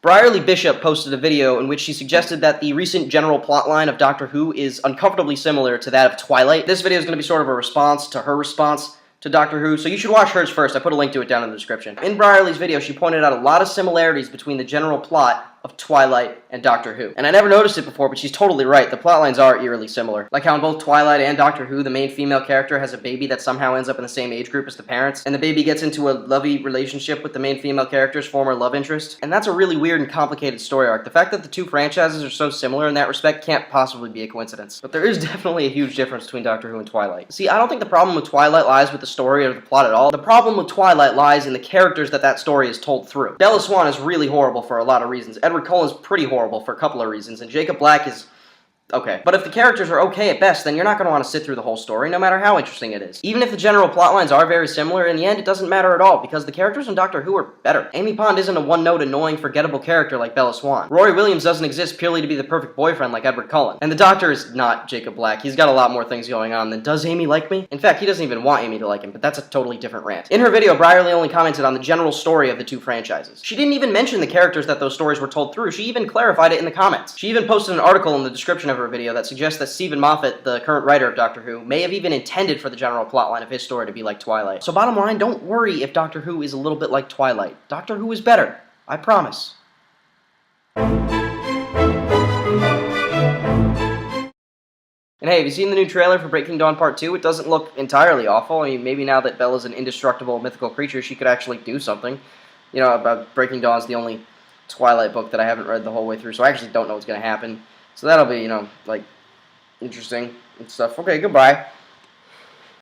Bryarly Bishop posted a video in which she suggested that the recent general plotline of Doctor Who is uncomfortably similar to that of Twilight. This video is going to be sort of a response to her response to Doctor Who, so you should watch hers first. I put a link to it down in the description. In Bryarly's video, she pointed out a lot of similarities between the general plot of Twilight and Doctor Who. And I never noticed it before, but she's totally right. The plotlines are eerily similar. Like how in both Twilight and Doctor Who, the main female character has a baby that somehow ends up in the same age group as the parents, and the baby gets into a lovey relationship with the main female character's former love interest. And that's a really weird and complicated story arc. The fact that the two franchises are so similar in that respect can't possibly be a coincidence. But there is definitely a huge difference between Doctor Who and Twilight. See, I don't think the problem with Twilight lies with the story or the plot at all. The problem with Twilight lies in the characters that story is told through. Bella Swan is really horrible for a lot of reasons. Edward Cullen's pretty horrible for a couple of reasons, and Jacob Black is okay. But if the characters are okay at best, then you're not going to want to sit through the whole story, no matter how interesting it is. Even if the general plotlines are very similar, in the end, it doesn't matter at all, because the characters in Doctor Who are better. Amy Pond isn't a one-note, annoying, forgettable character like Bella Swan. Rory Williams doesn't exist purely to be the perfect boyfriend like Edward Cullen. And the Doctor is not Jacob Black. He's got a lot more things going on than, does Amy like me? In fact, he doesn't even want Amy to like him, but that's a totally different rant. In her video, Bryarly only commented on the general story of the two franchises. She didn't even mention the characters that those stories were told through. She even clarified it in the comments. She even posted an article in the description of her video that suggests that Stephen Moffat, the current writer of Doctor Who, may have even intended for the general plotline of his story to be like Twilight. So bottom line, don't worry if Doctor Who is a little bit like Twilight. Doctor Who is better. I promise. And hey, have you seen the new trailer for Breaking Dawn Part 2? It doesn't look entirely awful. I mean, maybe now that Bella's an indestructible mythical creature, she could actually do something. You know, about Breaking Dawn is the only Twilight book that I haven't read the whole way through, so I actually don't know what's going to happen. So that'll be, you know, like, interesting and stuff. Okay, goodbye.